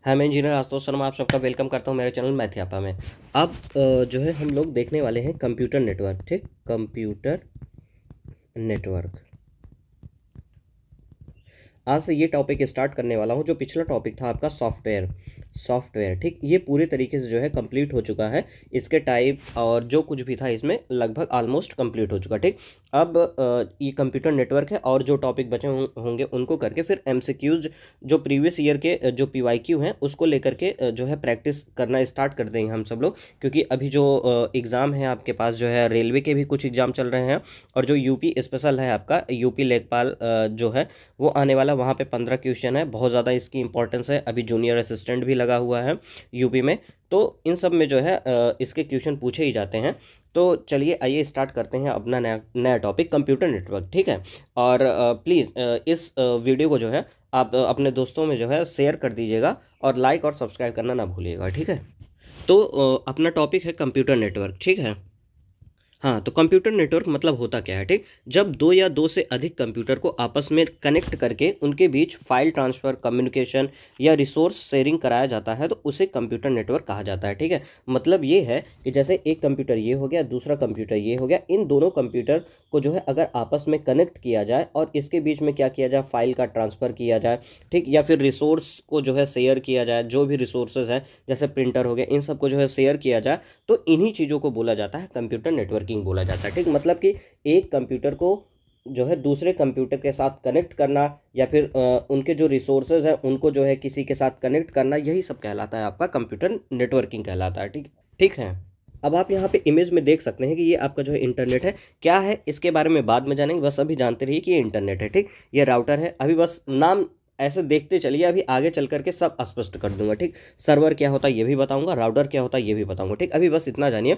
हाँ, मैं इंजीनियर आशुतोष शर्मा आप सबका वेलकम करता हूँ मेरे चैनल मैथियापा में। अब जो है हम लोग देखने वाले हैं कंप्यूटर नेटवर्क। ठीक, कंप्यूटर नेटवर्क। आज से ये टॉपिक स्टार्ट करने वाला हूँ। जो पिछला टॉपिक था आपका सॉफ्टवेयर, ठीक, ये पूरे तरीके से जो है कंप्लीट हो चुका है। इसके टाइप और जो कुछ भी था इसमें लगभग ऑलमोस्ट कंप्लीट हो चुका। ठीक, अब ये कंप्यूटर नेटवर्क है और जो टॉपिक बचे होंगे उनको करके फिर एमसीक्यूज जो प्रीवियस ईयर के जो पीवाईक्यू हैं उसको लेकर के जो है प्रैक्टिस करना स्टार्ट कर देंगे हम सब लोग, क्योंकि अभी जो एग्ज़ाम है आपके पास जो है रेलवे के भी कुछ एग्ज़ाम चल रहे हैं और जो यूपी स्पेशल है आपका यूपी लेखपाल जो है वो आने वाला, वहाँ पे 15 क्वेश्चन है। बहुत ज़्यादा इसकी इंपॉर्टेंस है। अभी जूनियर असिस्टेंट भी लगा हुआ है यूपी में, तो इन सब में जो है इसके क्वेश्चन पूछे ही जाते हैं। तो चलिए आइए स्टार्ट करते हैं अपना नया नया टॉपिक कंप्यूटर नेटवर्क। ठीक है, और प्लीज़ इस वीडियो को जो है आप अपने दोस्तों में जो है शेयर कर दीजिएगा और लाइक और सब्सक्राइब करना ना भूलिएगा। ठीक है, तो अपना टॉपिक है कंप्यूटर नेटवर्क। ठीक है, हाँ, तो कंप्यूटर नेटवर्क मतलब होता क्या है। ठीक, जब दो या दो से अधिक कंप्यूटर को आपस में कनेक्ट करके उनके बीच फाइल ट्रांसफ़र, कम्युनिकेशन या रिसोर्स शेयरिंग कराया जाता है तो उसे कंप्यूटर नेटवर्क कहा जाता है। ठीक है, मतलब ये है कि जैसे एक कंप्यूटर ये हो गया, दूसरा कंप्यूटर ये हो गया, इन दोनों कंप्यूटर को जो है अगर आपस में कनेक्ट किया जाए और इसके बीच में क्या किया जाए, फाइल का ट्रांसफ़र किया जाए, ठीक, या फिर रिसोर्स को जो है शेयर किया जाए, जो भी रिसोर्सेज हैं जैसे प्रिंटर हो गया, इन सब को जो है शेयर किया जाए, तो इन्हीं चीज़ों को बोला जाता है कंप्यूटर नेटवर्किंग बोला जाता है। ठीक, मतलब कि एक कंप्यूटर को जो है दूसरे कंप्यूटर के साथ कनेक्ट करना या फिर उनके जो रिसोर्सेज हैं उनको जो है किसी के साथ कनेक्ट करना, यही सब कहलाता है आपका कंप्यूटर नेटवर्किंग कहलाता है। ठीक, ठीक है। अब आप यहाँ पे इमेज में देख सकते हैं कि ये आपका जो है इंटरनेट है। क्या है इसके बारे में बाद में जानेंगे, बस अभी जानते रहिए कि ये इंटरनेट है। ठीक, ये राउटर है। अभी बस नाम ऐसे देखते चलिए, अभी आगे चल करके सब स्पष्ट कर दूंगा। ठीक, सर्वर क्या होता है ये भी बताऊंगा, राउटर क्या होता है ये भी बताऊंगा। ठीक, अभी बस इतना जानिए।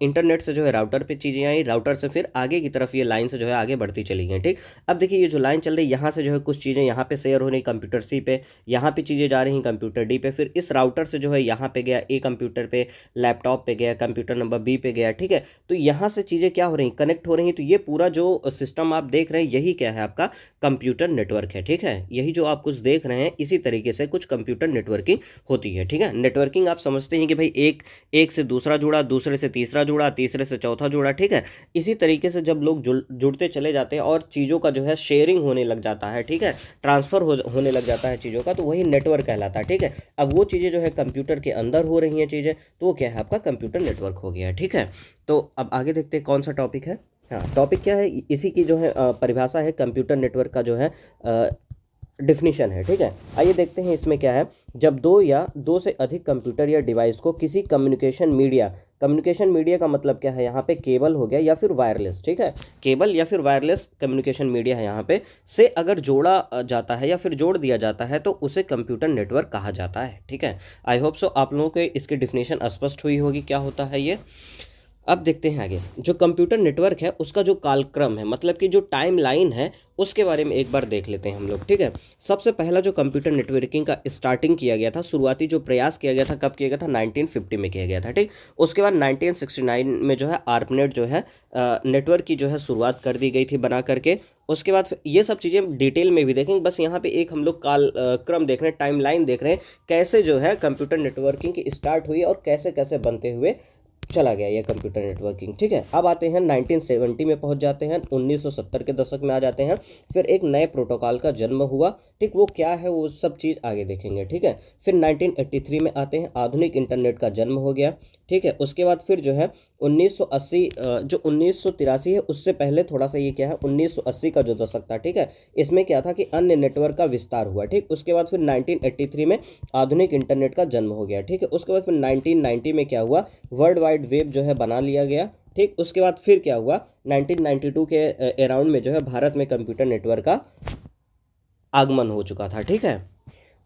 इंटरनेट से जो है राउटर पे चीज़ें आई, राउटर से फिर आगे की तरफ ये लाइन से जो है आगे बढ़ती चली गई। ठीक, अब देखिए ये जो लाइन चल रही है यहाँ से जो है कुछ चीज़ें यहाँ पे शेयर हो रही कंप्यूटर सी पे, यहाँ पे चीज़ें जा रही कंप्यूटर डी पे, फिर इस राउटर से जो है यहाँ पे गया ए कंप्यूटर पे, लैपटॉप पे गया, कंप्यूटर नंबर बी पे गया। ठीक है, तो यहाँ से चीज़ें क्या हो रही, कनेक्ट हो रही हैं। तो ये पूरा जो सिस्टम आप देख रहे हैं यही क्या है आपका कंप्यूटर नेटवर्क है। ठीक है, यही जो आप कुछ देख रहे हैं इसी तरीके से कुछ कंप्यूटर नेटवर्किंग होती है। ठीक है, नेटवर्किंग आप समझते हैं कि भाई एक से दूसरा जुड़ा, दूसरे से तीसरा जुड़ा, तीसरे से चौथा जुड़ा। ठीक है, इसी तरीके से जब लोग जुड़ते चले जाते हैं और चीज़ों का जो है शेयरिंग होने लग जाता है, ठीक है, ट्रांसफ़र होने लग जाता है चीज़ों का, तो वही नेटवर्क कहलाता है। ठीक है, अब वो चीज़ें जो है कंप्यूटर के अंदर हो रही हैं चीज़ें, तो वो क्या है आपका कंप्यूटर नेटवर्क हो गया है। ठीक है, तो अब आगे देखते हैं कौन सा टॉपिक है। हाँ, टॉपिक क्या है, इसी की जो है परिभाषा है कंप्यूटर नेटवर्क का जो है डिफिनीशन है। ठीक है, आइए देखते हैं इसमें क्या है। जब दो या दो से अधिक कंप्यूटर या डिवाइस को किसी कम्युनिकेशन मीडिया का मतलब क्या है, यहाँ पे केबल हो गया या फिर वायरलेस। ठीक है, केबल या फिर वायरलेस कम्युनिकेशन मीडिया है यहाँ पे, से अगर जोड़ा जाता है या फिर जोड़ दिया जाता है तो उसे कंप्यूटर नेटवर्क कहा जाता है। ठीक है, आई होप सो आप लोगों को इसकी डिफिनीशन स्पष्ट हुई होगी क्या होता है ये। अब देखते हैं आगे। जो कंप्यूटर नेटवर्क है उसका जो कालक्रम है, मतलब कि जो टाइम लाइन है, उसके बारे में एक बार देख लेते हैं हम लोग। ठीक है, सबसे पहला जो कंप्यूटर नेटवर्किंग का स्टार्टिंग किया गया था, शुरुआती जो प्रयास किया गया था, कब किया गया था, 1950 में किया गया था। ठीक, उसके बाद 1969 में जो है आर्पनेट जो है नेटवर्क की जो है शुरुआत कर दी गई थी बना करके। उसके बाद ये सब चीज़ें डिटेल में भी देखेंगे, बस यहाँ पे एक हम लोग काल क्रम देख रहे हैं, टाइम लाइन देख रहे हैं, कैसे जो है कंप्यूटर नेटवर्किंग की स्टार्ट हुई और कैसे कैसे बनते हुए चला गया ये कंप्यूटर नेटवर्किंग। ठीक है, अब आते हैं 1970 में पहुंच जाते हैं, 1970 के दशक में आ जाते हैं। फिर एक नए प्रोटोकॉल का जन्म हुआ। ठीक, वो क्या है वो सब चीज़ आगे देखेंगे। ठीक है, फिर 1983 में आते हैं, आधुनिक इंटरनेट का जन्म हो गया। ठीक है, उसके बाद फिर जो है 1980, जो 1983 है उससे पहले थोड़ा सा ये क्या है 1980 का जो दशक था। ठीक है, इसमें क्या था कि अन्य नेटवर्क का विस्तार हुआ। ठीक, उसके बाद फिर 1983 में आधुनिक इंटरनेट का जन्म हो गया। ठीक है, उसके बाद फिर 1990 में क्या हुआ, वर्ल्ड वाइड वेब जो है बना लिया गया। ठीक, उसके बाद फिर क्या हुआ, 1992 के अराउंड में जो है भारत में कंप्यूटर नेटवर्क का आगमन हो चुका था। ठीक है,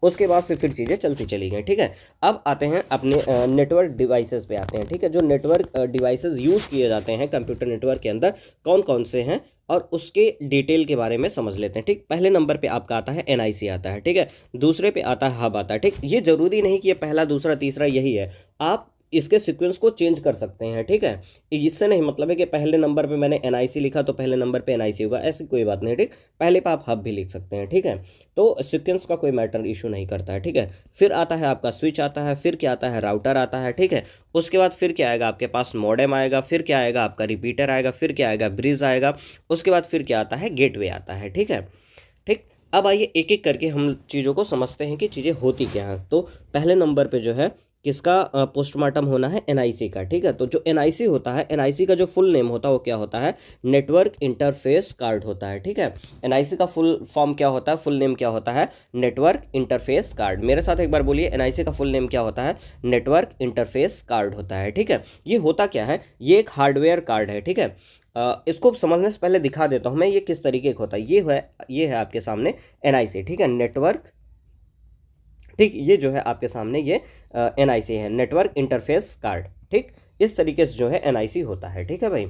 उसके बाद से फिर चीज़ें चलती चली गई। ठीक है, अब आते हैं अपने नेटवर्क डिवाइसेस पे आते हैं। ठीक है, जो नेटवर्क डिवाइसेस यूज़ किए जाते हैं कंप्यूटर नेटवर्क के अंदर कौन कौन से हैं और उसके डिटेल के बारे में समझ लेते हैं। ठीक, पहले नंबर पे आपका आता है एनआईसी आता है। ठीक है, दूसरे पे आता है हब आता है। ठीक, ये ज़रूरी नहीं कि ये पहला दूसरा तीसरा यही है, आप इसके सीक्वेंस को चेंज कर सकते हैं, ठीक है। इससे नहीं मतलब है कि पहले नंबर पे मैंने एनआईसी लिखा तो पहले नंबर पे एनआईसी होगा, ऐसी कोई बात नहीं, ठीक। पहले पे आप हब भी लिख सकते हैं, ठीक है। तो सीक्वेंस का कोई मैटर इशू नहीं करता है, ठीक है। फिर आता है आपका स्विच आता है, फिर क्या आता है राउटर आता है, ठीक है। उसके बाद फिर क्या आएगा आपके पास मॉडेम आएगा, फिर क्या आएगा आपका रिपीटर आएगा, फिर क्या आएगा ब्रिज आएगा, उसके बाद फिर क्या आता है गेटवे आता है, ठीक है। ठीक। अब आइए एक एक करके हम चीज़ों को समझते हैं कि चीज़ें होती क्या हैं। तो पहले नंबर पे जो है किसका पोस्टमार्टम होना है, एनआईसी का, ठीक है। तो जो एनआईसी होता है, एनआईसी का जो फुल नेम होता है वो क्या होता है, नेटवर्क इंटरफेस कार्ड होता है, ठीक है। एनआईसी का फुल फॉर्म क्या होता है, फुल नेम क्या होता है, नेटवर्क इंटरफेस कार्ड। मेरे साथ एक बार बोलिए, एनआईसी का फुल नेम क्या होता है, नेटवर्क इंटरफेस कार्ड होता है, ठीक है। ये होता क्या है, ये एक हार्डवेयर कार्ड है, ठीक है। इसको समझने से पहले दिखा देता हूँ मैं ये किस तरीके का होता है। ये है आपके सामने एनआईसी, ठीक है, नेटवर्क, ठीक। ये जो है आपके सामने ये एनआईसी है, नेटवर्क इंटरफेस कार्ड, ठीक। इस तरीके से जो है एनआईसी होता है, ठीक है भाई।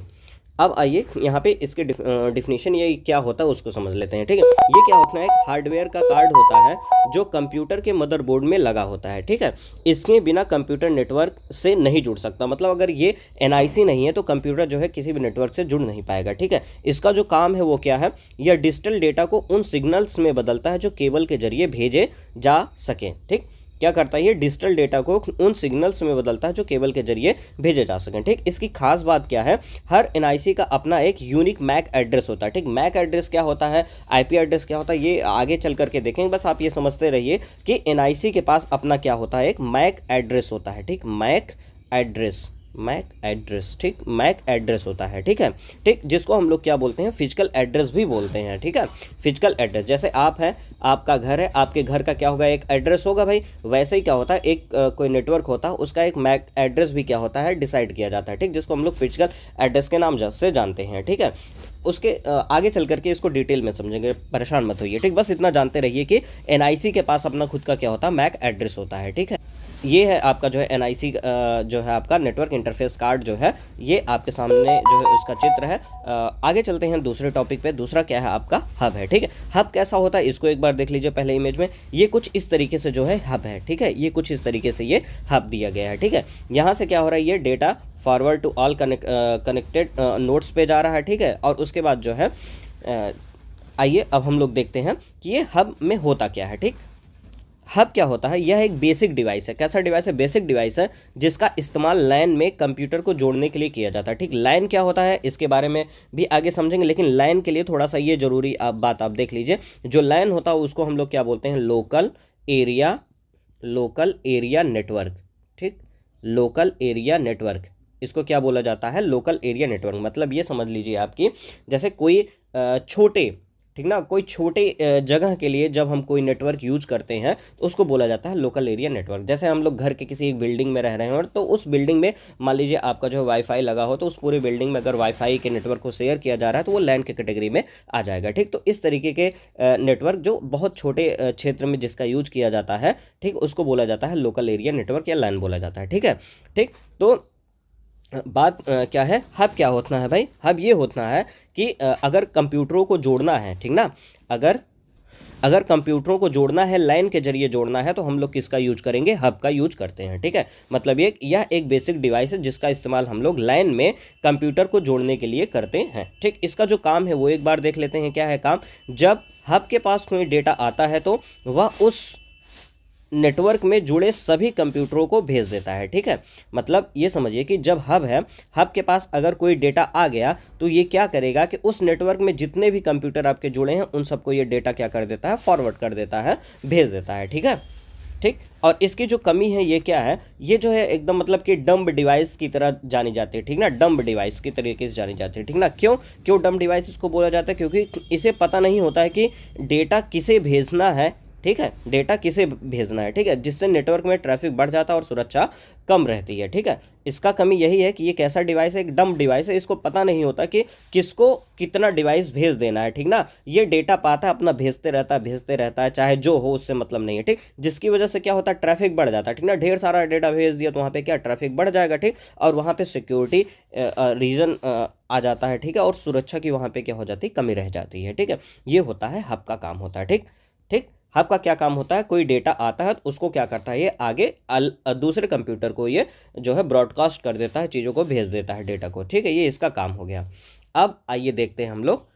अब आइए यहाँ पे इसके डिफिनीशन ये क्या होता है उसको समझ लेते हैं, ठीक है। ये क्या होता है, एक हार्डवेयर का कार्ड होता है जो कंप्यूटर के मदरबोर्ड में लगा होता है, ठीक है। इसके बिना कंप्यूटर नेटवर्क से नहीं जुड़ सकता, मतलब अगर ये एनआईसी नहीं है तो कंप्यूटर जो है किसी भी नेटवर्क से जुड़ नहीं पाएगा, ठीक है। इसका जो काम है वो क्या है, यह डिजिटल डेटा को उन सिग्नल्स में बदलता है जो केबल के जरिए भेजे जा सके, ठीक। क्या करता है, ये डिजिटल डेटा को उन सिग्नल्स में बदलता है जो केबल के जरिए भेजे जा सकें, ठीक। इसकी खास बात क्या है, हर एनआईसी का अपना एक यूनिक मैक एड्रेस होता है, ठीक। मैक एड्रेस क्या होता है, आईपी एड्रेस क्या होता है, ये आगे चल करके देखेंगे, बस आप ये समझते रहिए कि एनआईसी के पास अपना क्या होता है, एक मैक एड्रेस होता है, ठीक। मैक एड्रेस, ठीक, मैक एड्रेस होता है, ठीक है, ठीक। जिसको हम लोग क्या बोलते हैं, फिजिकल एड्रेस भी बोलते हैं, ठीक है। फिजिकल एड्रेस, जैसे आप हैं, आपका घर है, आपके घर का क्या होगा, एक एड्रेस होगा भाई। वैसे ही क्या होता है, एक कोई नेटवर्क होता है, उसका एक मैक एड्रेस भी क्या होता है, डिसाइड किया जाता है, ठीक। जिसको हम लोग फिजिकल एड्रेस के नाम से जानते हैं, ठीक है। उसके आगे चल करके इसको डिटेल में समझेंगे, परेशान मत होइए, ठीक। बस इतना जानते रहिए कि एनआईसी के पास अपना खुद का क्या होता है, मैक एड्रेस होता है, ठीक है। ये है आपका जो है एनआईसी जो है आपका नेटवर्क इंटरफेस कार्ड जो है, ये आपके सामने जो है उसका चित्र है। आगे चलते हैं दूसरे टॉपिक पे। दूसरा क्या है आपका, हब है, ठीक है। हब कैसा होता है इसको एक बार देख लीजिए पहले इमेज में। ये कुछ इस तरीके से जो है हब है, ठीक है। ये कुछ इस तरीके से ये हब दिया गया है, ठीक है। यहाँ से क्या हो रहा है, ये data forward to all connected nodes पे जा रहा है, ठीक है। और उसके बाद जो है आइए अब हम लोग देखते हैं कि ये हब में होता क्या है, ठीक। हब क्या होता है, यह एक बेसिक डिवाइस है। कैसा डिवाइस है, बेसिक डिवाइस है जिसका इस्तेमाल लैन में कंप्यूटर को जोड़ने के लिए किया जाता है, ठीक। लैन क्या होता है इसके बारे में भी आगे समझेंगे, लेकिन लैन के लिए थोड़ा सा ये जरूरी बात आप देख लीजिए। जो लैन होता है उसको हम लोग क्या बोलते हैं, लोकल एरिया नेटवर्क, ठीक। लोकल एरिया नेटवर्क, इसको क्या बोला जाता है, लोकल एरिया नेटवर्क। मतलब ये समझ लीजिए आपकी, जैसे कोई छोटे, ठीक ना, कोई छोटे जगह के लिए जब हम कोई नेटवर्क यूज करते हैं तो उसको बोला जाता है लोकल एरिया नेटवर्क। जैसे हम लोग घर के किसी एक बिल्डिंग में रह रहे हैं और तो उस बिल्डिंग में मान लीजिए आपका जो वाईफाई लगा हो, तो उस पूरी बिल्डिंग में अगर वाईफाई के नेटवर्क को शेयर किया जा रहा है तो वो लैन के कैटेगरी में आ जाएगा, ठीक। तो इस तरीके के नेटवर्क जो बहुत छोटे क्षेत्र में जिसका यूज किया जाता है, ठीक, उसको बोला जाता है लोकल एरिया नेटवर्क या लैन बोला जाता है, ठीक है, ठीक। तो बात क्या है, हब क्या होता है भाई, हब ये होता है कि अगर कंप्यूटरों को जोड़ना है, ठीक ना, अगर कंप्यूटरों को जोड़ना है, लाइन के जरिए जोड़ना है, तो हम लोग किसका यूज करेंगे, हब का यूज करते हैं, ठीक है। मतलब यह एक बेसिक डिवाइस है जिसका इस्तेमाल हम लोग लाइन में कंप्यूटर को जोड़ने के लिए करते हैं, ठीक। इसका जो काम है वो एक बार देख लेते हैं, क्या है काम। जब हब के पास कोई डेटा आता है तो वह उस नेटवर्क में जुड़े सभी कंप्यूटरों को भेज देता है, ठीक है। मतलब ये समझिए कि जब हब है, हब के पास अगर कोई डेटा आ गया तो ये क्या करेगा कि उस नेटवर्क में जितने भी कंप्यूटर आपके जुड़े हैं उन सबको ये डेटा क्या कर देता है, फॉरवर्ड कर देता है, भेज देता है, ठीक है, ठीक। और इसकी जो कमी है ये क्या है, ये जो है एकदम मतलब कि डम्ब डिवाइस की तरह जानी जाती है, ठीक ना, डम्ब डिवाइस की तरीके से जानी जाती है, ठीक ना। क्यों डम्ब डिवाइस इसको बोला जाता है, क्योंकि इसे पता नहीं होता है कि डेटा किसे भेजना है, ठीक है, डेटा किसे भेजना है, ठीक है, जिससे नेटवर्क में ट्रैफिक बढ़ जाता है और सुरक्षा कम रहती है, ठीक है। इसका कमी यही है कि ये कैसा डिवाइस है, एक डम्ब डिवाइस है, इसको पता नहीं होता कि किसको कितना डिवाइस भेज देना है, ठीक ना। ये डेटा पाता है, अपना भेजते रहता है, चाहे जो हो उससे मतलब नहीं है, ठीक। जिसकी वजह से क्या होता है, ट्रैफिक बढ़ जाता है, ठीक ना। ढेर सारा डेटा भेज दिया तो वहाँ पे क्या ट्रैफिक बढ़ जाएगा, ठीक। और वहाँ पे सिक्योरिटी रीजन आ जाता है, ठीक है, और सुरक्षा की वहाँ पे क्या हो जाती है, कमी रह जाती है, ठीक है। ये होता है हब का काम होता है, ठीक, ठीक। हब का क्या काम होता है, कोई डेटा आता है तो उसको क्या करता है, ये आगे दूसरे कंप्यूटर को ये जो है ब्रॉडकास्ट कर देता है, चीज़ों को भेज देता है, डेटा को। ठीक है, ये इसका काम हो गया। अब आइए देखते हैं हम लोग,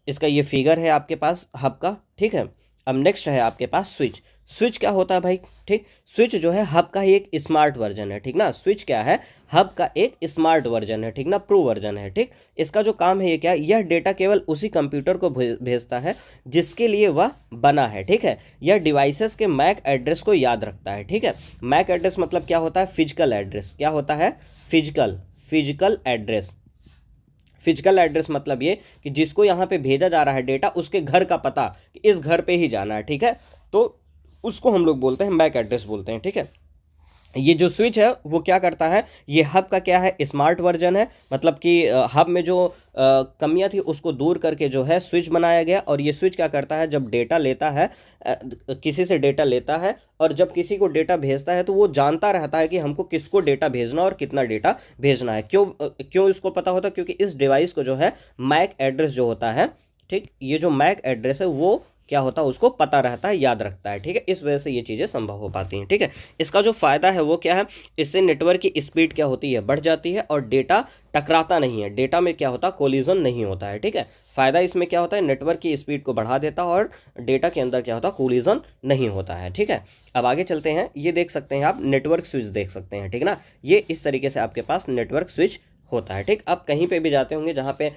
इसका ये फिगर है आपके पास हब का। ठीक है, अब नेक्स्ट है आपके पास स्विच। स्विच क्या होता है भाई, ठीक, स्विच जो है हब का ही एक स्मार्ट वर्जन है, ठीक ना। स्विच क्या है, हब का एक स्मार्ट वर्जन है, ठीक ना, प्रो वर्जन है। ठीक, इसका जो काम है ये क्या, यह डेटा केवल उसी कंप्यूटर को भेजता है जिसके लिए वह बना है। ठीक है, यह डिवाइसेस के मैक एड्रेस को याद रखता है। ठीक है, मैक एड्रेस मतलब क्या होता है, फिजिकल एड्रेस। क्या होता है, फिजिकल एड्रेस। फिजिकल एड्रेस मतलब ये कि जिसको यहाँ पे भेजा जा रहा है डेटा, उसके घर का पता कि इस घर पे ही जाना है। ठीक है, तो उसको हम लोग बोलते हैं मैक एड्रेस बोलते हैं। ठीक है, ये जो स्विच है वो क्या करता है, ये हब का क्या है, स्मार्ट वर्जन है। मतलब कि हब में जो कमियां थी उसको दूर करके जो है स्विच बनाया गया। और ये स्विच क्या करता है, जब डेटा लेता है, किसी से डेटा लेता है और जब किसी को डेटा भेजता है तो वो जानता रहता है कि हमको किसको डेटा भेजना और कितना डेटा भेजना है। क्यों इसको पता होता है, क्योंकि इस डिवाइस को जो है मैक एड्रेस जो होता है, ठीक, ये जो मैक एड्रेस है वो क्या होता है, उसको पता रहता है, याद रखता है। ठीक है, इस वजह से ये चीज़ें संभव हो पाती हैं। ठीक है, इसका जो फ़ायदा है वो क्या है, इससे नेटवर्क की स्पीड क्या होती है, बढ़ जाती है और डेटा टकराता नहीं है, डेटा में क्या होता है, कोलिजन नहीं होता है। ठीक है, फ़ायदा इसमें क्या होता है, नेटवर्क की स्पीड को बढ़ा देता है और डेटा के अंदर क्या होता है, कोलिजन नहीं होता है। ठीक है, अब आगे चलते हैं, ये देख सकते हैं आप, नेटवर्क स्विच देख सकते हैं। ठीक ना, ये इस तरीके से आपके पास नेटवर्क स्विच होता है। ठीक, आप कहीं पे भी जाते होंगे जहाँ पे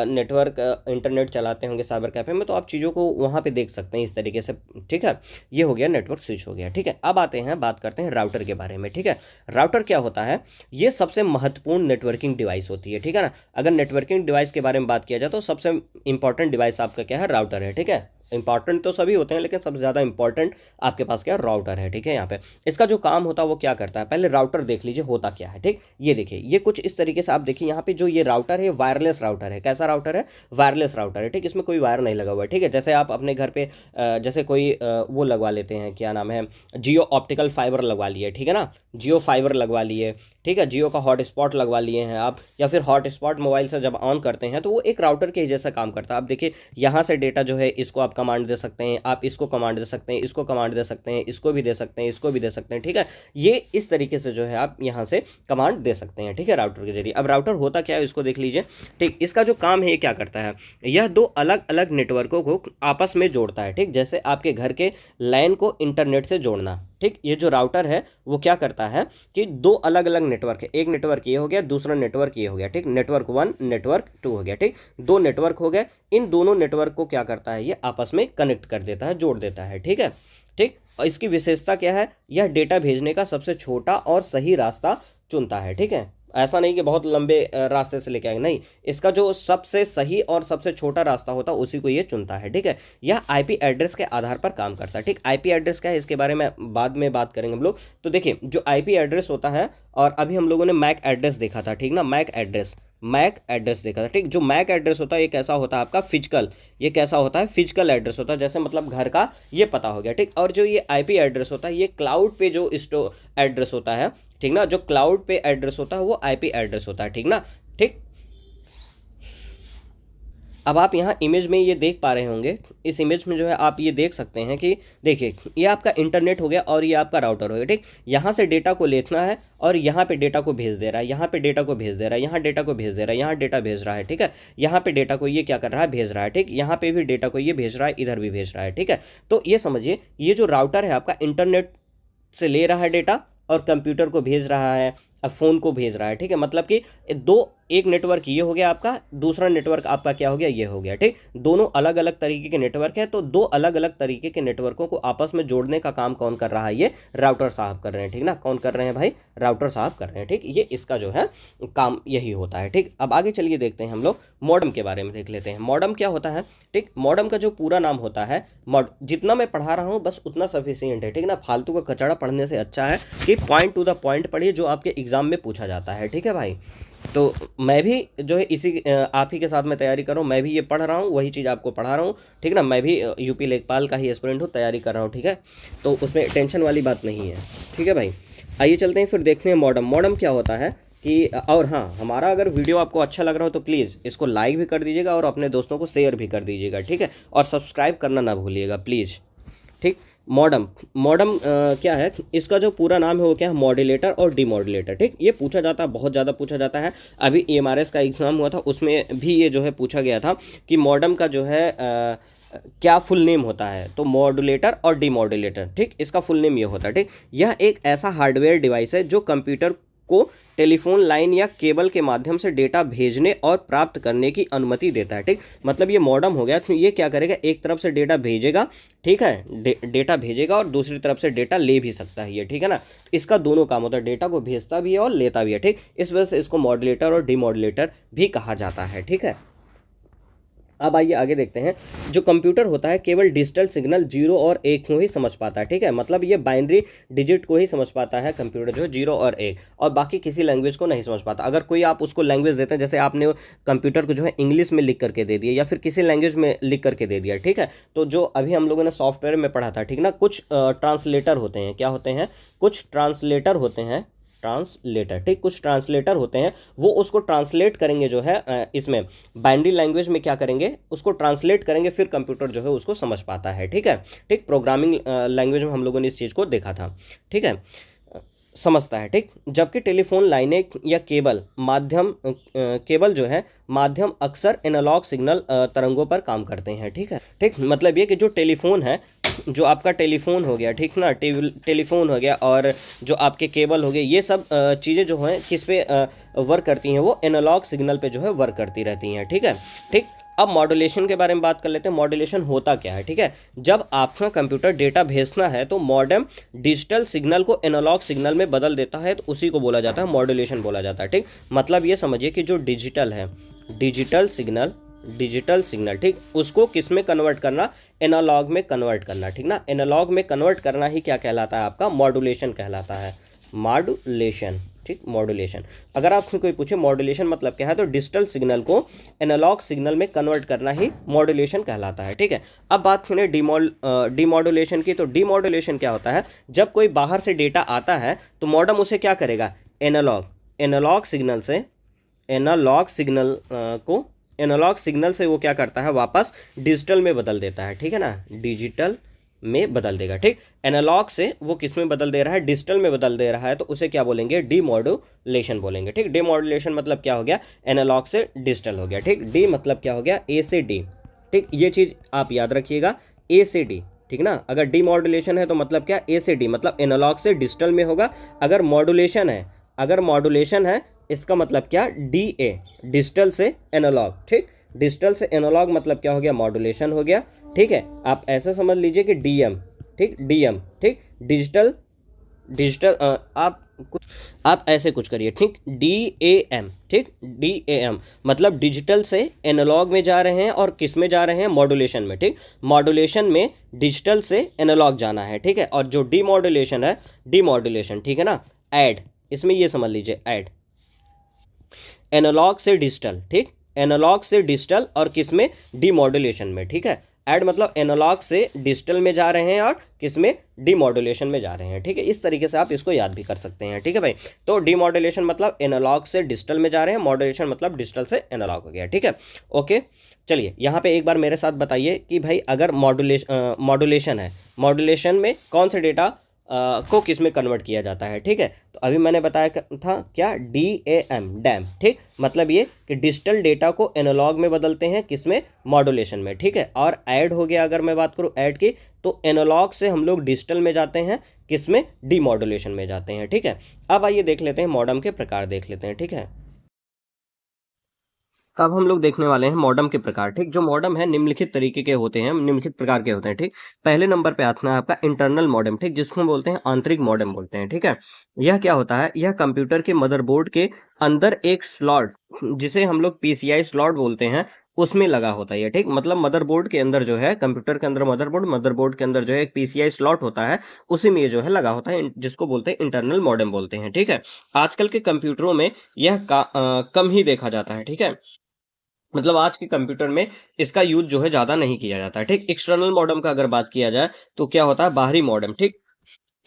नेटवर्क इंटरनेट चलाते होंगे साइबर कैफे में, तो आप चीज़ों को वहाँ पे देख सकते हैं इस तरीके से। ठीक है, ये हो गया नेटवर्क स्विच हो गया। ठीक है, अब आते हैं, बात करते हैं राउटर के बारे में। ठीक है, राउटर क्या होता है, ये सबसे महत्वपूर्ण नेटवर्किंग डिवाइस होती है। ठीक है ना, अगर नेटवर्किंग डिवाइस के बारे में बात किया जाए तो सबसे इंपॉर्टेंट डिवाइस आपका क्या है, राउटर है। ठीक है, इंपॉर्टेंट तो सभी होते हैं लेकिन सबसे ज़्यादा इंपॉर्टेंट आपके पास क्या, राउटर है। ठीक है, यहाँ पे इसका जो काम होता है वो क्या करता है, पहले राउटर देख लीजिए होता क्या है। ठीक, ये देखिए, ये कुछ इस तरीके से आप देखिए, यहाँ पे जो ये राउटर है वायरलेस राउटर है। कैसा राउटर है, वायरलेस राउटर है। ठीक, इसमें कोई वायर नहीं लगा हुआ है। ठीक है, जैसे आप अपने घर पे जैसे कोई वो लगवा लेते हैं, क्या नाम है, जियो ऑप्टिकल फाइबर लगवा लिए। ठीक है ना, जियो फाइबर लगवा लिए। ठीक है, जियो का हॉटस्पॉट लगवा लिए हैं आप, या फिर हॉटस्पॉट मोबाइल से जब ऑन करते हैं तो वो एक राउटर के जैसा काम करता है। आप देखिए, यहाँ से डेटा जो है, इसको आप कमांड दे सकते हैं, आप इसको कमांड दे सकते हैं, इसको कमांड दे सकते हैं, इसको भी दे सकते हैं, इसको भी दे सकते हैं। ठीक है, ये इस तरीके से जो है आप यहाँ से कमांड दे सकते हैं। ठीक है, राउटर के जरिए। अब राउटर होता क्या है, इसको देख लीजिए। ठीक, इसका जो काम है ये क्या करता है, यह दो अलग अलग नेटवर्कों को आपस में जोड़ता है। ठीक, जैसे आपके घर के लैन को इंटरनेट से जोड़ना। ठीक, ये जो राउटर है वो क्या करता है कि दो अलग अलग नेटवर्क है, एक नेटवर्क ये हो गया, दूसरा नेटवर्क ये हो गया। ठीक, नेटवर्क 1 नेटवर्क 2 हो गया। ठीक, दो नेटवर्क हो गए, इन दोनों नेटवर्क को क्या करता है, ये आपस में कनेक्ट कर देता है, जोड़ देता है। ठीक है, ठीक, और इसकी विशेषता क्या है, यह डेटा भेजने का सबसे छोटा और सही रास्ता चुनता है। ठीक है, ऐसा नहीं कि बहुत लंबे रास्ते से लेके आएंगे, नहीं, इसका जो सबसे सही और सबसे छोटा रास्ता होता है उसी को ये चुनता है। ठीक है, यह आईपी एड्रेस के आधार पर काम करता है। ठीक, आईपी एड्रेस क्या है, इसके बारे में बाद में बात करेंगे हम लोग। तो देखिए, जो आईपी एड्रेस होता है, और अभी हम लोगों ने मैक एड्रेस देखा था। ठीक ना, मैक एड्रेस देखा था। ठीक, जो मैक एड्रेस होता है ये कैसा होता है आपका, फिजिकल, ये कैसा होता है, फिजिकल एड्रेस होता है, जैसे मतलब घर का ये पता हो गया। ठीक, और जो ये आईपी एड्रेस होता है ये क्लाउड पे जो एड्रेस होता है, ठीक ना, जो क्लाउड पे एड्रेस होता है वो आईपी एड्रेस होता है। ठीक ना, ठीक, अब आप यहाँ इमेज में ये देख पा रहे होंगे, इस इमेज में जो है आप ये देख सकते हैं कि देखिए, ये आपका इंटरनेट हो गया और ये आपका राउटर हो गया। ठीक, यहाँ से डेटा को लेना है और यहाँ पे डेटा को भेज दे रहा है, यहाँ पे डेटा को भेज दे रहा है, यहाँ डेटा को भेज दे रहा है, यहाँ डेटा भेज रहा है। ठीक है, यहाँ पे डेटा को ये क्या कर रहा है, भेज रहा है। ठीक, यहाँ पे भी डेटा को ये भेज रहा है, इधर भी भेज रहा है। ठीक है, तो ये समझिए, ये जो राउटर है आपका इंटरनेट से ले रहा है डेटा और कंप्यूटर को भेज रहा है, अब फ़ोन को भेज रहा है। ठीक है, मतलब कि एक नेटवर्क ये हो गया आपका, दूसरा नेटवर्क आपका क्या हो गया, ये हो गया। ठीक, दोनों अलग अलग तरीके के नेटवर्क हैं, तो दो अलग अलग तरीके के नेटवर्कों को आपस में जोड़ने का काम कौन कर रहा है, ये राउटर साहब कर रहे हैं। ठीक ना, कौन कर रहे हैं भाई, राउटर साहब कर रहे हैं। ठीक, ये इसका जो है काम यही होता है। ठीक, अब आगे चलिए देखते हैं हम लोग मॉडेम के बारे में, देख लेते हैं मॉडेम क्या होता है। ठीक, मॉडेम का जो पूरा नाम होता है, जितना मैं पढ़ा रहा हूँ बस उतना सफिशियंट है। ठीक ना, फालतू का कचड़ा पढ़ने से अच्छा है कि पॉइंट टू द पॉइंट पढ़िए, जो आपके एग्जाम में पूछा जाता है। ठीक है भाई, तो मैं भी जो है इसी आप ही के साथ में तैयारी कर रहा हूँ, मैं भी ये पढ़ रहा हूँ, वही चीज़ आपको पढ़ा रहा हूँ। ठीक ना, मैं भी यूपी लेखपाल का ही एस्पिरेंट हूँ, तैयारी कर रहा हूँ। ठीक है, तो उसमें टेंशन वाली बात नहीं है। ठीक है भाई, आइए चलते हैं फिर देखते हैं मॉडेम क्या होता है कि, और हाँ, हमारा अगर वीडियो आपको अच्छा लग रहा हो तो प्लीज़ इसको लाइक भी कर दीजिएगा और अपने दोस्तों को शेयर भी कर दीजिएगा। ठीक है, और सब्सक्राइब करना ना भूलिएगा प्लीज़। ठीक, मॉडम, मॉडम क्या है, इसका जो पूरा नाम है वो क्या है, मॉड्यूलेटर और डीमॉड्यूलेटर। ठीक, ये पूछा जाता है, बहुत ज़्यादा पूछा जाता है। अभी EMRS का एग्ज़ाम हुआ था, उसमें भी ये जो है पूछा गया था कि मॉडम का जो है क्या फुल नेम होता है। तो मॉड्यूलेटर और डीमॉड्यूलेटर, ठीक, इसका फुल नेम ये होता है। ठीक, यह एक ऐसा हार्डवेयर डिवाइस है जो कंप्यूटर को टेलीफोन लाइन या केबल के माध्यम से डेटा भेजने और प्राप्त करने की अनुमति देता है। ठीक, मतलब ये मॉडम हो गया, तो ये क्या करेगा, एक तरफ से डेटा भेजेगा, ठीक है, डेटा भेजेगा और दूसरी तरफ से डेटा ले भी सकता है ये, ठीक है ना। इसका दोनों काम होता है, डेटा को भेजता भी है और लेता भी है। ठीक, इस वजह से इसको मॉड्यूलेटर और डीमॉड्यूलेटर भी कहा जाता है। ठीक है, अब आइए आगे देखते हैं। जो कंप्यूटर होता है केवल डिजिटल सिग्नल 0 और 1 को ही समझ पाता है। ठीक है, मतलब ये बाइनरी डिजिट को ही समझ पाता है कंप्यूटर, जो 0 और 1, और बाकी किसी लैंग्वेज को नहीं समझ पाता। अगर कोई आप उसको लैंग्वेज देते हैं, जैसे आपने कंप्यूटर को जो है इंग्लिश में लिख करके दे दिया या फिर किसी लैंग्वेज में लिख करके दे दिया, ठीक है, तो जो अभी हम लोगों ने सॉफ्टवेयर में पढ़ा था, ठीक ना, कुछ ट्रांसलेटर होते हैं, क्या होते हैं, कुछ ट्रांसलेटर होते हैं, ट्रांसलेटर, ठीक, कुछ ट्रांसलेटर होते हैं, वो उसको ट्रांसलेट करेंगे जो है इसमें बाइनरी लैंग्वेज में, क्या करेंगे, उसको ट्रांसलेट करेंगे, फिर कंप्यूटर जो है उसको समझ पाता है। ठीक है, ठीक, प्रोग्रामिंग लैंग्वेज में हम लोगों ने इस चीज़ को देखा था। ठीक है, समझता है। ठीक, जबकि टेलीफोन लाइनें या केबल जो है माध्यम अक्सर एनालॉग सिग्नल तरंगों पर काम करते हैं। ठीक है, ठीक, मतलब ये कि जो टेलीफोन है, जो आपका टेलीफोन हो गया, ठीक ना, टेलीफोन हो गया, और जो आपके केबल हो गए, ये सब चीज़ें जो हैं किस पे वर्क करती हैं, वो एनालॉग सिग्नल पे जो है वर्क करती रहती हैं। ठीक है, ठीक, अब मॉड्यूलेशन के बारे में बात कर लेते हैं। मॉड्यूलेशन होता क्या है। ठीक है, जब आपका कंप्यूटर डेटा भेजना है तो मॉडेम डिजिटल सिग्नल को एनालॉग सिग्नल में बदल देता है, तो उसी को बोला जाता है मॉड्यूलेशन बोला जाता है। ठीक, मतलब ये समझिए कि जो डिजिटल है, डिजिटल सिग्नल, ठीक, उसको किस में कन्वर्ट करना, एनालॉग में कन्वर्ट करना। ठीक ना, एनालॉग में कन्वर्ट करना ही क्या कहलाता है, आपका मॉड्यूलेशन कहलाता है, मॉड्यूलेशन। ठीक, मॉड्यूलेशन, अगर आपसे कोई पूछे मॉड्यूलेशन मतलब क्या है, तो डिजिटल सिग्नल को एनालॉग सिग्नल में कन्वर्ट करना ही मॉड्यूलेशन कहलाता है। ठीक है, अब बात करें डीमॉड्यूलेशन की, तो डीमॉड्यूलेशन क्या होता है, जब कोई बाहर से डेटा आता है तो मॉडेम उसे क्या करेगा, एनालॉग सिग्नल से वो क्या करता है, वापस डिजिटल में बदल देता है। ठीक है ना, डिजिटल में बदल देगा। ठीक, एनालॉग से वो किस में बदल दे रहा है, डिजिटल में बदल दे रहा है, तो उसे क्या बोलेंगे, डीमॉड्यूलेशन बोलेंगे। ठीक, डीमॉड्यूलेशन मतलब क्या हो गया, एनालॉग से डिजिटल हो गया। ठीक, डी मतलब क्या हो गया, ए से डी। ठीक, ये चीज़ आप याद रखिएगा, ए से डी। ठीक ना, अगर डीमॉड्यूलेशन है तो मतलब क्या, ए से डी, मतलब एनालॉग से डिजिटल में होगा। अगर मॉड्यूलेशन है इसका मतलब क्या, डी ए, डिजिटल से एनालॉग। ठीक, डिजिटल से एनालॉग मतलब क्या हो गया, मॉड्यूलेशन हो गया। ठीक है, आप ऐसे समझ लीजिए कि डीएम, ठीक, डीएम, ठीक, डिजिटल डिजिटल आप ऐसे कुछ करिए। ठीक, DAM, ठीक, DAM मतलब डिजिटल से एनालॉग में जा रहे हैं, और किस में जा रहे हैं, मॉड्यूलेशन में। ठीक, मॉड्यूलेशन में डिजिटल से एनालॉग जाना है। ठीक है, और जो डीमॉड्यूलेशन है, ठीक है ना, ऐड, इसमें ये समझ लीजिए, ऐड, एनालॉग से डिजिटल। ठीक, एनालॉग से डिजिटल और किस में, डीमॉड्यूलेशन में। ठीक है, ऐड मतलब एनालॉग से डिजिटल में जा रहे हैं और किस में, डीमॉड्यूलेशन में जा रहे हैं। ठीक है, इस तरीके से आप इसको याद भी कर सकते हैं। ठीक है भाई, तो डीमॉड्यूलेशन मतलब एनालॉग से डिजिटल में जा रहे हैं, मॉड्यूलेशन मतलब डिजिटल से एनालॉग हो गया। ठीक है, ओके, चलिए यहाँ पे एक बार मेरे साथ बताइए कि भाई अगर मॉड्यूलेशन है, मॉड्यूलेशन में कौन से डेटा को किस में कन्वर्ट किया जाता है। ठीक है, तो अभी मैंने बताया था क्या, DAM, डैम। ठीक, मतलब ये कि डिजिटल डेटा को एनालॉग में बदलते हैं, किस में, मॉड्यूलेशन में। ठीक है, और ऐड हो गया, अगर मैं बात करूँ ऐड की, तो एनालॉग से हम लोग डिजिटल में जाते हैं, किस में, डीमॉड्यूलेशन में जाते हैं। ठीक है, अब आइए देख लेते हैं मॉडम के प्रकार देख लेते हैं। ठीक है, अब हम लोग देखने वाले हैं मॉडम के प्रकार। ठीक, जो मॉडम है निम्नलिखित तरीके के होते हैं, निम्नलिखित प्रकार के होते हैं। ठीक, पहले नंबर पे आता है आपका इंटरनल मॉडम। ठीक, जिसको हम बोलते हैं आंतरिक मॉडम बोलते हैं। ठीक है, यह क्या होता है, यह कंप्यूटर के मदरबोर्ड के अंदर एक स्लॉट, जिसे हम लोग PCI स्लॉट बोलते हैं, उसमें लगा होता है। ठीक, मतलब मदरबोर्ड के अंदर जो है, कंप्यूटर के अंदर मदरबोर्ड के अंदर जो है एक PCI स्लॉट होता है, उसी में ये जो है लगा होता है, जिसको बोलते हैं इंटरनल मॉडम बोलते हैं। ठीक है, आजकल के कंप्यूटरों में यह कम ही देखा जाता है। ठीक है, मतलब आज के कंप्यूटर में इसका यूज जो है ज़्यादा नहीं किया जाता है। ठीक, एक्सटर्नल मॉडेम का अगर बात किया जाए तो क्या होता है, बाहरी मॉडेम। ठीक,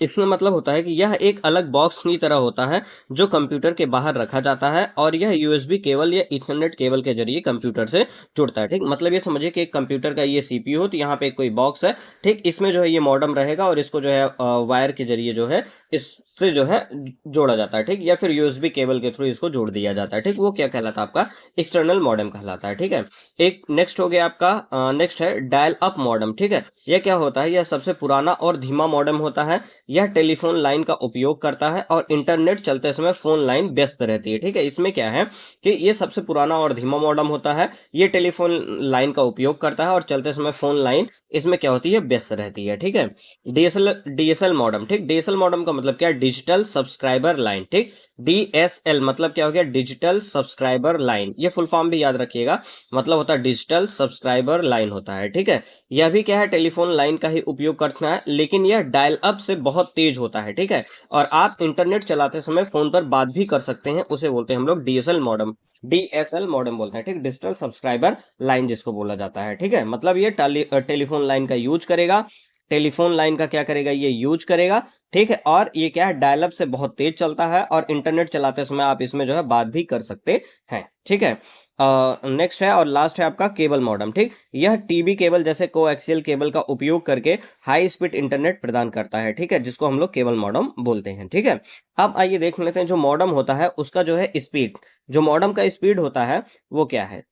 इसमें मतलब होता है कि यह एक अलग बॉक्स की तरह होता है जो कंप्यूटर के बाहर रखा जाता है और यह यूएसबी केबल या ईथरनेट केबल के जरिए कंप्यूटर से जुड़ता है। ठीक, मतलब ये समझिए कि एक कंप्यूटर का ये सीपीयू हो, तो यहाँ पे कोई बॉक्स है। ठीक, इसमें जो है ये मॉडेम रहेगा और इसको जो है वायर के जरिए जो है इससे जो है जोड़ा जाता है। ठीक, या फिर यूएसबी केबल के थ्रू इसको जोड़ दिया जाता है। ठीक, वो क्या कहलाता है आपका एक्सटर्नल मॉडेम कहलाता है। ठीक है, एक नेक्स्ट हो गया आपका, नेक्स्ट है डायल अप मॉडेम। ठीक है, यह क्या होता है, यह सबसे पुराना और धीमा मॉडेम होता है। यह टेलीफोन लाइन का उपयोग करता है और इंटरनेट चलते समय फोन लाइन व्यस्त रहती है। ठीक है, इसमें क्या है कि ये सबसे पुराना और धीमा मॉडेम होता है, ये टेलीफोन लाइन का उपयोग करता है और चलते समय फोन लाइन इसमें क्या होती है, व्यस्त रहती है। ठीक है, डीएसएल मॉडेम। ठीक, डीएसएल मॉडेम का मतलब क्या है, डिजिटल सब्सक्राइबर लाइन। ठीक, डीएसएल मतलब क्या हो गया, डिजिटल सब्सक्राइबर लाइन। ये फुल फॉर्म भी याद रखिएगा, मतलब होता है डिजिटल सब्सक्राइबर लाइन होता है। ठीक है, यह भी क्या है, टेलीफोन लाइन का ही उपयोग करना है, लेकिन यह डायल अप से बहुत तेज होता है। ठीक है, और आप इंटरनेट चलाते समय फोन पर बात भी कर सकते हैं, उसे बोलते हैं हम लोग डीएसएल मॉडेम। डीएसएल मॉडेम बोलते हैं। ठीक, डिजिटल सब्सक्राइबर लाइन जिसको बोला जाता है। ठीक है, मतलब ये टेलीफोन लाइन का यूज करेगा, टेलीफोन लाइन का क्या करेगा, ये यूज करेगा। ठीक है, और ये क्या है, डायल अप से बहुत तेज चलता है और इंटरनेट चलाते समय आप इसमें जो है बात भी कर सकते हैं। ठीक है, नेक्स्ट है और लास्ट है आपका केबल मॉडेम। ठीक, यह टीबी केबल जैसे कोएक्सियल केबल का उपयोग करके हाई स्पीड इंटरनेट प्रदान करता है। ठीक है, जिसको हम लोग केबल मॉडेम बोलते हैं। ठीक है, अब आइए देख लेते हैं जो मॉडेम होता है उसका जो है स्पीड, जो मॉडेम का स्पीड होता है वो क्या है।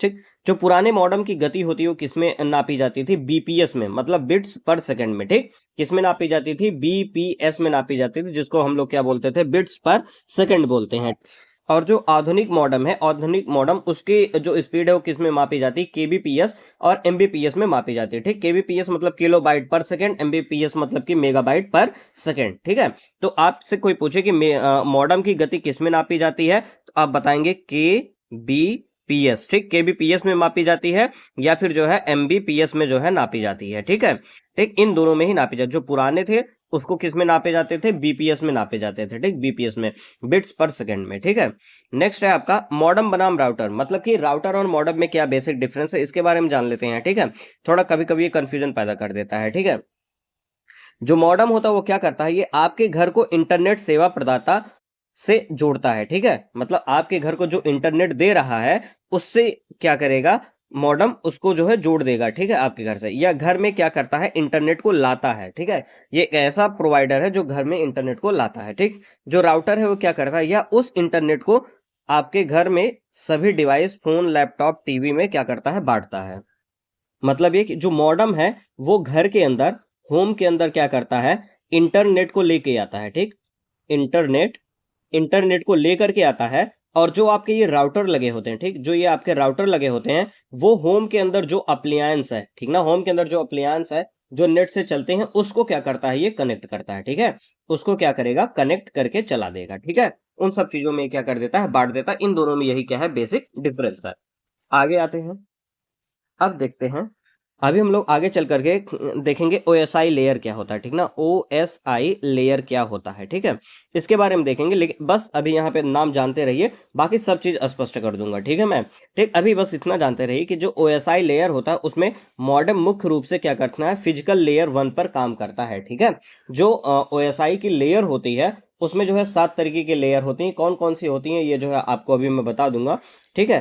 ठीक, जो पुराने मॉडेम की गति होती है वो किसमें नापी जाती थी, बीपीएस में, मतलब बिट्स पर सेकंड में। ठीक, किसमें नापी जाती थी, बीपीएस में नापी जाती थी, जिसको हम लोग क्या बोलते थे, बिट्स पर सेकंड बोलते हैं। और जो आधुनिक मॉडेम है, आधुनिक मॉडेम उसकी जो स्पीड है वो किसमें मापी जाती है, केबीपीएस और एमबीपीएस में मापी जाती है। ठीक, केबीपीएस मतलब किलोबाइट पर सेकंड, एमबीपीएस मतलब कि मेगाबाइट पर सेकंड। ठीक है, तो आपसे कोई पूछे कि मॉडेम की गति किसमें नापी जाती है, तो आप बताएंगे के बी पीएस। ठीक, केबीपीएस में मापी जाती है या फिर जो है एमबीपीएस में जो है नापी जाती है। ठीक है, ठीक, इन दोनों में ही नापी जाती, जो पुराने थे उसको किस में नापे जाते थे, बीपीएस में नापे जाते थे। ठीक, बीपीएस में, बिट्स पर सेकंड में। ठीक है, नेक्स्ट है आपका मॉडेम बनाम राउटर, मतलब कि राउटर और मॉडेम में क्या बेसिक डिफरेंस है, इसके बारे में जान लेते हैं। ठीक है, थोड़ा कभी कभी ये कंफ्यूजन पैदा कर देता है। ठीक है, जो मॉडेम होता है वो क्या करता है, ये आपके घर को इंटरनेट सेवा प्रदाता से जोड़ता है। ठीक है, मतलब आपके घर को जो इंटरनेट दे रहा है उससे क्या करेगा, मॉडेम उसको जो है जोड़ देगा। ठीक है, आपके घर से, या घर में क्या करता है, इंटरनेट को लाता है। ठीक है, ये एक ऐसा प्रोवाइडर है जो घर में इंटरनेट को लाता है। ठीक, जो राउटर है वो क्या करता है, या उस इंटरनेट को आपके घर में सभी डिवाइस, फोन, लैपटॉप, टीवी में क्या करता है, बांटता है। मतलब ये कि जो मॉडेम है वो घर के अंदर, होम के अंदर क्या करता है, इंटरनेट को लेके आता है। ठीक, इंटरनेट इंटरनेट को लेकर के आता है। और जो आपके ये राउटर लगे होते हैं, ठीक, जो ये आपके राउटर लगे होते हैं वो होम के अंदर जो अप्लायंस है, ठीक ना, होम के अंदर जो अप्लायंस है जो नेट से चलते हैं उसको क्या करता है, ये कनेक्ट करता है। ठीक है, उसको क्या करेगा, कनेक्ट करके चला देगा। ठीक है, उन सब चीजों में क्या कर देता है, बांट देता है। इन दोनों में यही क्या है, बेसिक डिफरेंस है। आगे आते हैं, अब देखते हैं, अभी हम लोग आगे चल करके देखेंगे ओएसआई लेयर क्या होता है। ठीक ना, ओएसआई लेयर क्या होता है। ठीक है, इसके बारे में देखेंगे, लेकिन बस अभी यहाँ पे नाम जानते रहिए, बाकी सब चीज़ स्पष्ट कर दूंगा। ठीक है, मैं ठीक, अभी बस इतना जानते रहिए कि जो ओएसआई लेयर होता है उसमें मॉडेम मुख्य रूप से क्या करता है, फिजिकल लेयर 1 पर काम करता है। ठीक है, जो ओएसआई की लेयर होती है उसमें जो है 7 तरीके की लेयर होती हैं। कौन कौन सी होती हैं ये जो है आपको अभी मैं बता दूंगा। ठीक है,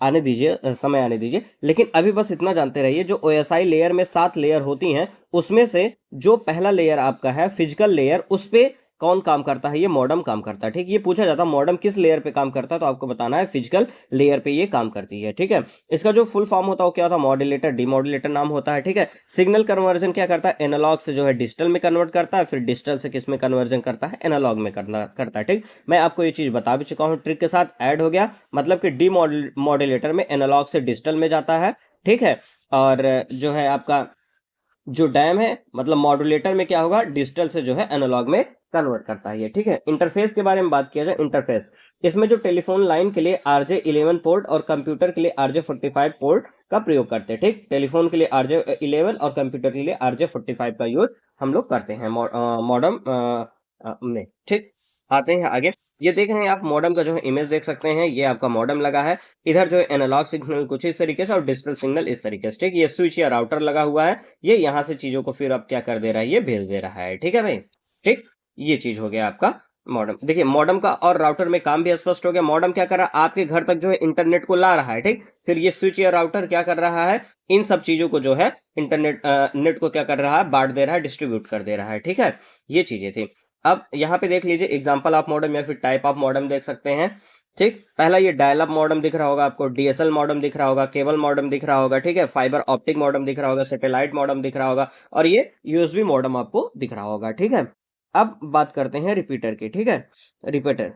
आने दीजिए, समय आने दीजिए, लेकिन अभी बस इतना जानते रहिए, जो ओएसआई लेयर में 7 लेयर होती हैं उसमें से जो पहला लेयर आपका है फिजिकल लेयर, उस पे कौन काम करता है, ये मॉडेम काम करता है। ठीक, ये पूछा जाता है मॉडेम किस लेयर पे काम करता है, तो आपको बताना है फिजिकल लेयर पे ये काम करती है। ठीक है, इसका जो फुल फॉर्म होता है वो क्या होता है, मॉड्यूलेटर, डीमॉड्यूलेटर नाम होता है। ठीक है, सिग्नल कन्वर्जन क्या करता है, एनालॉग से जो है डिजिटल में कन्वर्ट करता है, फिर डिजिटल से किस में कन्वर्जन करता है, एनालॉग में करता है। ठीक, मैं आपको ये चीज बता भी चुका हूँ, ट्रिक के साथ ऐड हो गया, मतलब कि डी मॉड्यूलेटर में एनालॉग से डिजिटल में जाता है। ठीक है, और जो है आपका जो डैम है, मतलब मॉड्यूलेटर में क्या होगा, डिजिटल से जो है एनालॉग में कन्वर्ट करता है ये। ठीक है, इंटरफेस के बारे में बात किया जाए, इंटरफेस, इसमें जो टेलीफोन लाइन के लिए RJ11 पोर्ट और कंप्यूटर के लिए RJ45 पोर्ट का प्रयोग करते हैं। ठीक, टेलीफोन के लिए RJ11 और कंप्यूटर के लिए RJ45 का यूज हम लोग करते हैं मॉडर्न में। ठीक, आते हैं आगे, ये देख रहे हैं आप मॉडेम का जो है इमेज देख सकते हैं, ये आपका मॉडेम लगा है। इधर जो है एनालॉग सिग्नल कुछ इस तरीके से और डिजिटल सिग्नल इस तरीके से, ठीक। ये स्विच या राउटर लगा हुआ है, ये यहाँ से चीजों को फिर अब क्या कर दे रहा है, ये भेज दे रहा है, ठीक है भाई। ठीक, ये चीज हो गया आपका मॉडेम। देखिए मॉडेम का और राउटर में काम भी स्पष्ट हो गया। मॉडेम क्या कर रहा है, आपके घर तक जो है इंटरनेट को ला रहा है, ठीक। फिर ये स्विच या राउटर क्या कर रहा है, इन सब चीजों को जो है इंटरनेट नेट को क्या कर रहा है, बांट दे रहा है, डिस्ट्रीब्यूट कर दे रहा है, ठीक है। ये चीजें थी। अब यहाँ पे देख लीजिए एग्जांपल ऑफ मॉडेम या फिर टाइप ऑफ मॉडेम देख सकते हैं, ठीक। पहला ये डायल अप मॉडेम दिख रहा होगा आपको, डीएसएल मॉडेम दिख रहा होगा, केबल मॉडेम दिख रहा होगा, ठीक है, फाइबर ऑप्टिक मॉडेम दिख रहा होगा, सैटेलाइट मॉडेम दिख रहा होगा, और ये यूएसबी मॉडेम आपको दिख रहा होगा, ठीक है। अब बात करते हैं रिपीटर की, ठीक है। रिपीटर,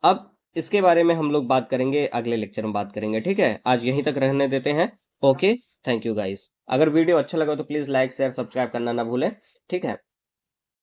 अब इसके बारे में हम लोग बात करेंगे, अगले लेक्चर में बात करेंगे, ठीक है। आज यहीं तक रहने देते हैं। Okay, thank you guys. अगर वीडियो अच्छा लगा तो प्लीज लाइक शेयर सब्सक्राइब करना ना भूलें, ठीक है।